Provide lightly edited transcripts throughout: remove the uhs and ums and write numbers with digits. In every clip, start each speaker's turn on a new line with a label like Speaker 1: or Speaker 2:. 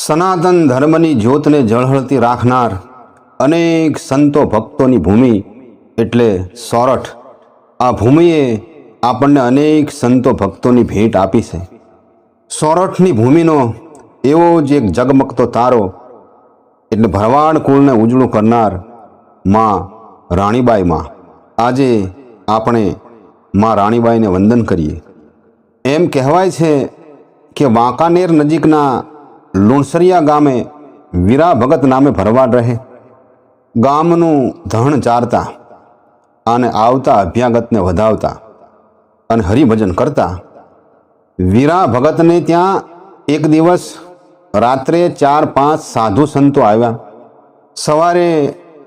Speaker 1: સનાતન ધર્મની જ્યોતને ઝળહળતી રાખનાર અનેક સંતો ભક્તોની ભૂમિ એટલે સોરઠ. આ ભૂમિએ આપણને અનેક સંતો ભક્તોની ભેટ આપી છે. સોરઠની ભૂમિનો એવો જ એક ઝગમગતો તારો એટલે ભરવાડ કુળને ઉજળું કરનાર માં રાણીબાઈમાં. આજે આપણે માં રાણીબાઈને વંદન કરીએ. એમ કહેવાય છે કે વાંકાનેર નજીકના લુણસરિયા ગામે વીરા ભગત નામે ભરવાડ રહે. ગામનું ધણ ચારતા અને આવતા અભ્યાગતને વધાવતા અને હરિભજન કરતા. વીરા ભગતને ત્યાં એક દિવસ રાત્રે 4-5 સાધુ સંતો આવ્યા. સવારે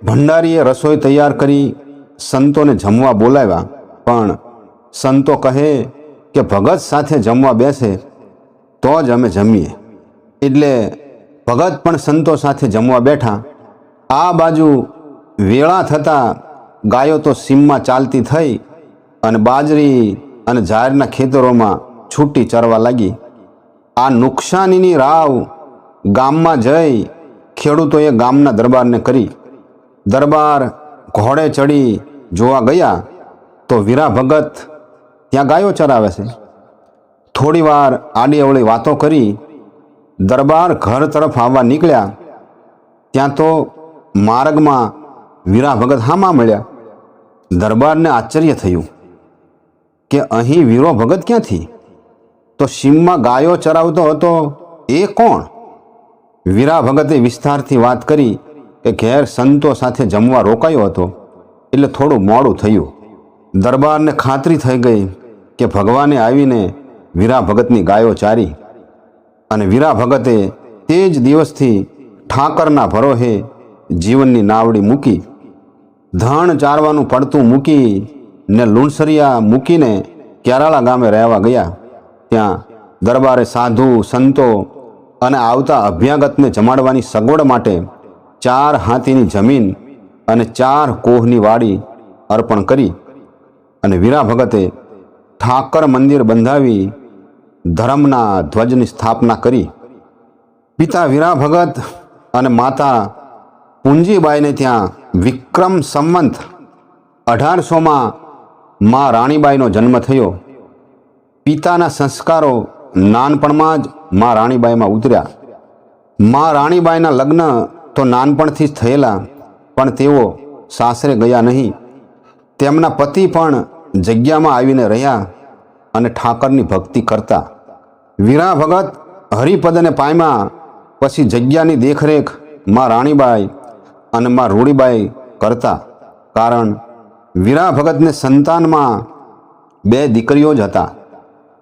Speaker 1: ભંડારીએ રસોઈ તૈયાર કરી સંતોને જમવા બોલાવ્યા. પણ સંતો કહે કે ભગત સાથે જમવા બેસે તો જ અમે જમીએ. એટલે ભગત પણ સંતો સાથે જમવા બેઠા. આ બાજુ વેળા થતાં ગાયો તો સીમમાં ચાલતી થઈ અને બાજરી અને જાહેરના ખેતરોમાં છૂટી ચરવા લાગી. આ નુકસાનીની રાવ ગામમાં જઈ ખેડૂતોએ ગામના દરબારને કરી. દરબાર ઘોડે ચડી જોવા ગયા તો વીરા ભગત ત્યાં ગાયો ચરાવે છે. થોડી વાર આડી અવળી વાતો કરી દરબાર ઘર તરફ આવવા નીકળ્યા. ત્યાં તો માર્ગમાં વીરા ભગત હામા મળ્યા. દરબારને આશ્ચર્ય થયું કે અહીં વીરો ભગત ક્યાંથી? તો સીમમાં ગાયો ચરાવતો હતો એ કોણ? વીરા ભગતે વિસ્તારથી વાત કરી કે ઘેર સંતો સાથે જમવા રોકાયો હતો એટલે થોડું મોડું થયું. દરબારને ખાતરી થઈ ગઈ કે ભગવાને આવીને વીરા ભગતની ગાયો ચારી. અને વીરા ભગતે તે જ દિવસથી ઠાકરના ભરોહે જીવનની નાવડી મૂકી. ધણ ચારવાનું પડતું મૂકી ને લુણસરિયા મૂકીને કેરાળા ગામે રહેવા ગયા. ત્યાં દરબારે સાધુ સંતો અને આવતા અભ્યાગતને જમાડવાની સગવડ માટે 4 હાથીની જમીન અને 4 કોહની વાડી અર્પણ કરી. અને વીરા ભગતે ઠાકર મંદિર બંધાવી ધર્મના ધ્વજની સ્થાપના કરી. પિતા વીરા ભગત અને માતા પૂંજીબાઈને ત્યાં વિક્રમ સંવંત 1800માં માં રાણીબાઈનો જન્મ થયો. પિતાના સંસ્કારો નાનપણમાં જ માં રાણીબાઈમાં ઉતર્યા. માં રાણીબાઈના લગ્ન તો નાનપણથી જ થયેલા, પણ તેઓ સાસરે ગયા નહીં. તેમના પતિ પણ જગ્યામાં આવીને રહ્યા અને ઠાકરની ભક્તિ કરતા. વીરા ભગત હરિપદને પામ્યા પછી જગ્યાની દેખરેખ માં રાણીબાઈ અને માં રૂડીબાઈ કરતા. કારણ વીરા ભગતને સંતાનમાં 2 દીકરીઓ જ હતા.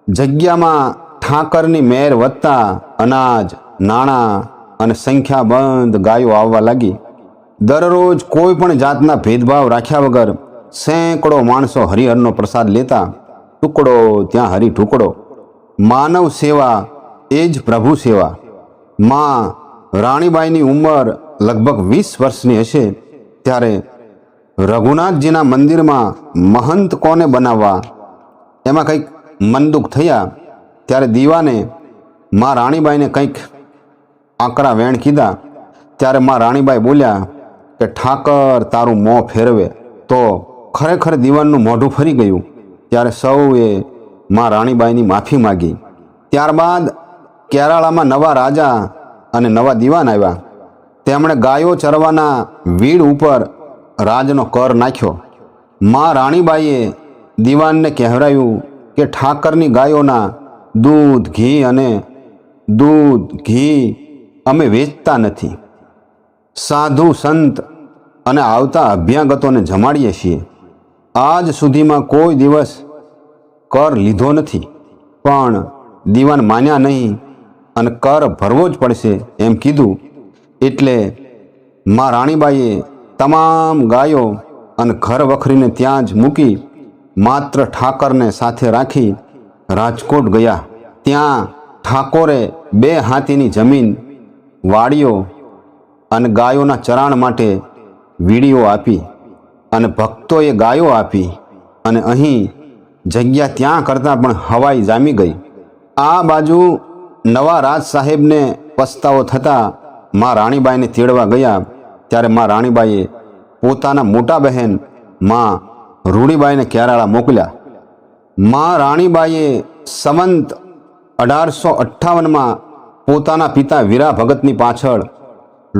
Speaker 1: જગ્યામાં ઠાકરની મેર વધતા અનાજ, નાણાં અને સંખ્યાબંધ ગાયો આવવા લાગી. દરરોજ કોઈ પણ જાતના ભેદભાવ રાખ્યા વગર સેંકડો માણસો હરિહરનો પ્રસાદ લેતા. ટુકડો ત્યાં હરિ ઢુકડો. માનવ સેવા એ જ પ્રભુ સેવા. માં રાણીબાઈની ઉંમર લગભગ 20 વર્ષની હશે ત્યારે રઘુનાથજીના મંદિરમાં મહંત કોને બનાવવા એમાં કંઈક મનદુખ થયા. ત્યારે દીવાને માં રાણીબાઈને કંઈક આકરા વેણ કીધા. ત્યારે માં રાણીબાઈ બોલ્યા કે ઠાકર તારું મોં ફેરવે. તો ખરેખર દીવાનનું મોઢું ફરી ગયું. ત્યારે સૌએ માં રાણીબાઈની માફી માગી. ત્યારબાદ કેરાળામાં નવા રાજા અને નવા દીવાન આવ્યા. તેમણે ગાયો ચરવાના વીડ ઉપર રાજનો કર નાખ્યો. માં રાણીબાઈએ દીવાનને કહેવરાયું કે ઠાકરની ગાયોના દૂધ ઘી અમે વેચતા નથી. સાધુ સંત અને આવતા અભ્યાગતોને જમાડીએ છીએ. આજ સુધીમાં કોઈ દિવસ કર લીધો નથી. પણ દીવાન માન્યા નહીં અને કર ભરવો જ પડશે એમ કીધું. એટલે માં રાણીબાઈએ તમામ ગાયો અને ઘર વખરીને ત્યાં જ મૂકી માત્ર ઠાકરને સાથે રાખી રાજકોટ ગયા. ત્યાં ઠાકોરે 2 હાથીની જમીન, વાડીઓ અને ગાયોના ચરાણ માટે વીડીઓ આપી અને ભક્તોએ ગાયો આપી. અને અહીં જગ્યા ત્યાં કરતાં પણ હવાઈ જામી ગઈ. આ બાજુ નવા રાજ સાહેબને પસ્તાવો થતાં મા રાણીબાઈને તેડવા ગયા ત્યારે મા રાણીબાઈએ પોતાના મોટા બહેન મા રૂડીબાઈને કેરાળા મોકલ્યા. મા રાણીબાઈએ સંવંત 1858માં પોતાના પિતા વીરા ભગતની પાછળ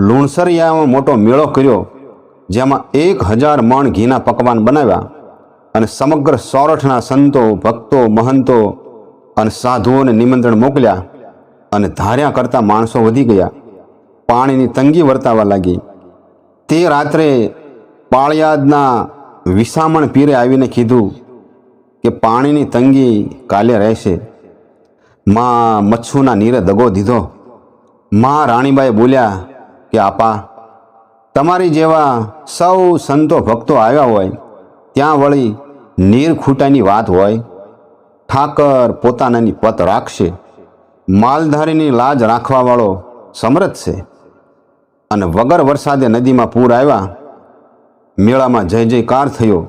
Speaker 1: લુણસરિયામાં મોટો મેળો કર્યો, જેમાં 1000 મણ ઘીના પકવાન બનાવ્યા અને સમગ્ર સોરઠના સંતો, ભક્તો, મહંતો અને સાધુઓને નિમંત્રણ મોકલ્યા અને ધાર્યા કરતાં માણસો વધી ગયા. પાણીની તંગી વર્તાવા લાગી. તે રાત્રે પાળિયાદના વિસામણ પીરે આવીને કીધું કે પાણીની તંગી કાલે રહેશે. મા મચ્છુના નીરે દગો દીધો. મા રાણીબાઈ બોલ્યા કે આપા, તમારી જેવા સૌ સંતો ભક્તો આવ્યા હોય ત્યાં વળી નીર ખૂટાની વાત હોય? ઠાકર પોતાનાની પત રાખશે. માલધારીની લાજ રાખવાવાળો સમર્થ છે. અને વગર વરસાદે નદીમાં પૂર આવ્યા. મેળામાં જય જયકાર થયો.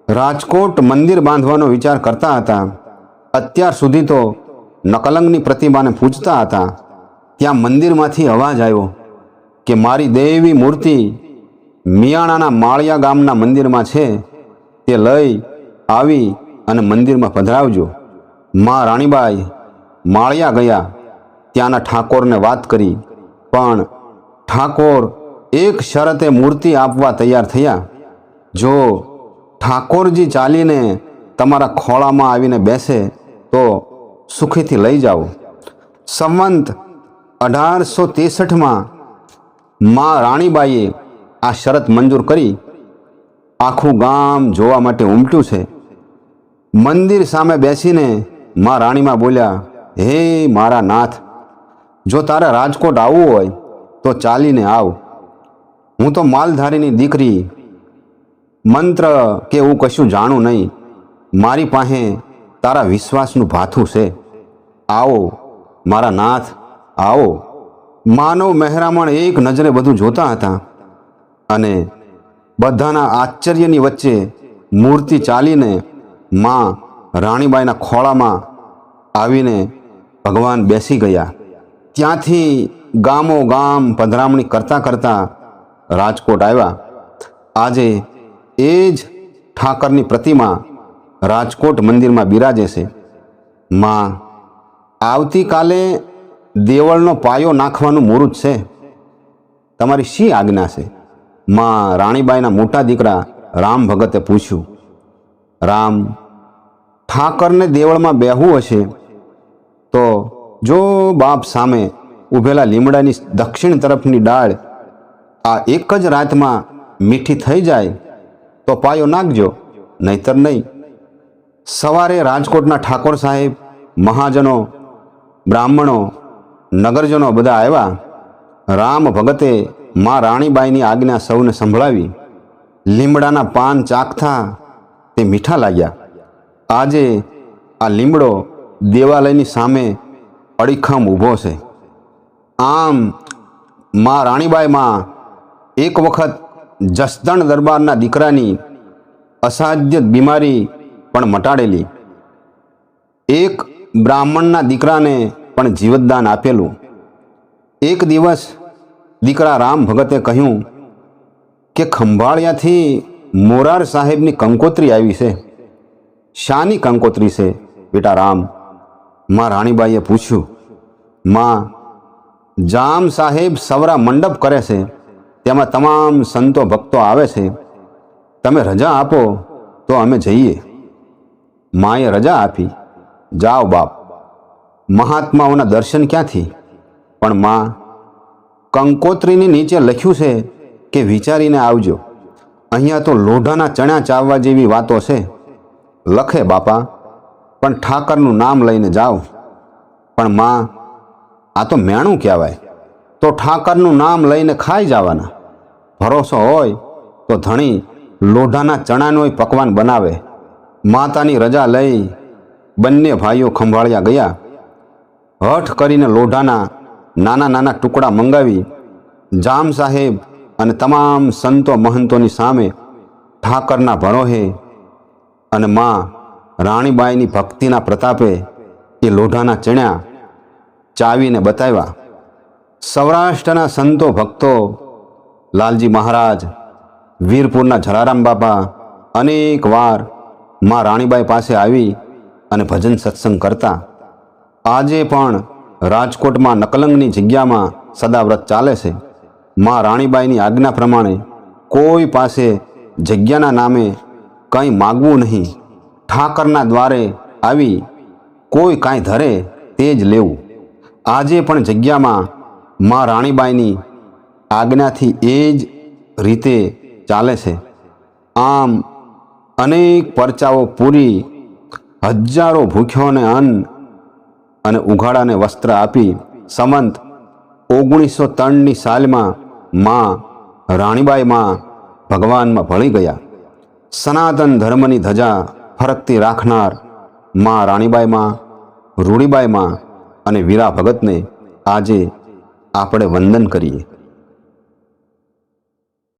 Speaker 1: રાજકોટ મંદિર બાંધવાનો વિચાર કરતા હતા. અત્યાર સુધી તો નકલંગની પ્રતિમાને પૂજતા હતા. ત્યાં મંદિરમાંથી અવાજ આવ્યો કે મારી દેવી મૂર્તિ મિયાણાના માળિયા ગામના મંદિરમાં છે, તે લઈ આવી અને મંદિરમાં પધરાવજો. મા રાણીબાઈ માળિયા ગયા. ત્યાંના ઠાકોરને વાત કરી, પણ ઠાકોર એક શરતે મૂર્તિ આપવા તૈયાર થયા. જો ઠાકોરજી ચાલીને તમારા ખોળામાં આવીને બેસે તો સુખીથી લઈ જાઓ. સંવંત 1863માં મા રાણીબાઈએ આ શરત મંજૂર કરી. આખું ગામ જોવા માટે ઉમટ્યું છે. મંદિર સામે બેસીને મા રાણીમાં બોલ્યા, હે મારા નાથ, જો તારે રાજકોટ આવવું હોય તો ચાલીને આવ. હું તો માલધારીની દીકરી, મંત્ર કે હું કશું જાણું નહીં. મારી પાસે તારા વિશ્વાસનું ભાથું છે. આવો મારા નાથ, આવો. માનવ મહેરામણ એક નજરે બધું જોતા હતા અને બધાના આશ્ચર્યની વચ્ચે મૂર્તિ ચાલીને મા રાણીબાઈના ખોળામાં આવીને ભગવાન બેસી ગયા. ત્યાંથી ગામો ગામ પધરામણી કરતાં કરતાં રાજકોટ આવ્યા. આજે એ જ ઠાકરની પ્રતિમા રાજકોટ મંદિરમાં બિરાજે છે. મા, આવતીકાલે દેવળનો પાયો નાખવાનું મુહૂર્ત છે. તમારી શી આજ્ઞા છે? મા રાણીબાઈના મોટા દીકરા રામ ભગતે પૂછ્યું. રામ, ઠાકરને દેવળમાં બેહવું હશે તો જો બાપ સામે ઊભેલા લીમડાની દક્ષિણ તરફની ડાળ આ એક જ રાતમાં મીઠી થઈ જાય તો પાયો નાખજો, નહીતર નહીં. સવારે રાજકોટના ઠાકોર સાહેબ, મહાજનો, બ્રાહ્મણો, નગરજનો બધા આવ્યા. રામ ભગતે મા રાણીબાઈની આજ્ઞા સૌને સંભળાવી. લીમડાના પાન ચાખતા તે મીઠા લાગ્યા. આજે આ લીમડો દેવાલયની સામે અડીખમ ઊભો છે. આમ મા રાણીબાઈમાં એક વખત જસદણ દરબારના દીકરાની અસાધ્ય બીમારી પણ મટાડેલી. એક બ્રાહ્મણના દીકરાને પણ જીવતદાન આપેલું. એક દિવસ દીકરા રામ ભગતે કહ્યું કે ખંભાળિયાથી મોરાર સાહેબની કંકોત્રી આવી છે. શાની કંકોત્રી છે બેટા રામ? મા રાણીબાઈએ પૂછ્યું. માં, જામ સાહેબ સવરા મંડપ કરે છે, તેમાં તમામ સંતો ભક્તો આવે છે. તમે રજા આપો તો અમે જઈએ. માએ રજા આપી. જાઓ બાપ, મહાત્માઓના દર્શન ક્યાંથી? પણ માં, કંકોત્રીની નીચે લખ્યું છે કે વિચારીને આવજો. અહીંયા તો લોઢાના ચણા ચાવવા જેવી વાતો છે. લખે બાપા, પણ ઠાકરનું નામ લઈને જાઓ. પણ માં, આ તો મેણું કહેવાય. તો ઠાકરનું નામ લઈને ખાઈ જવાના. ભરોસો હોય તો ધણી લોઢાના ચણાનું પકવાન બનાવે. માતાની રજા લઈ બંને ભાઈઓ ખંભાળિયા ગયા. હઠ કરીને લોઢાના નાના નાના ટુકડા મંગાવી જામ સાહેબ અને તમામ સંતો મહંતોની સામે ઠાકરના ભરોહે અને મા રાણીબાઈની ભક્તિના પ્રતાપે એ લોઢાના ચણ્યા ચાવીને બતાવ્યા. સૌરાષ્ટ્રના સંતો ભક્તો, લાલજી મહારાજ, વીરપુરના જલારામ બાપા અનેક વાર મા રાણીબાઈ પાસે આવી અને ભજન સત્સંગ કરતા. આજે પણ રાજકોટમાં નકલંગની જગ્યામાં સદાવ્રત ચાલે છે. મા રાણીબાઈની આજ્ઞા પ્રમાણે કોઈ પાસે જગ્યાના નામે કંઈ માગવું નહીં. ઠાકરના દ્વારે આવી કોઈ કાંઈ ધરે તે જ લેવું. આજે પણ જગ્યામાં મા રાણીબાઈની આજ્ઞાથી એ જ રીતે ચાલે છે. આમ અનેક પરચાઓ પૂરી, હજારો ભૂખ્યોને અન્ન અને ઉઘાડાને વસ્ત્ર આપી સંમત 1903ની સાલમાં મા રાણીબાઈમાં ભગવાનમાં ભળી ગયા. સનાતન ધર્મની ધજા ફરકતી રાખનાર મા રાણીબાઈમાં, રૂડીબાઈમાં અને વીરા ભગતને આજે આપણે વંદન કરીએ.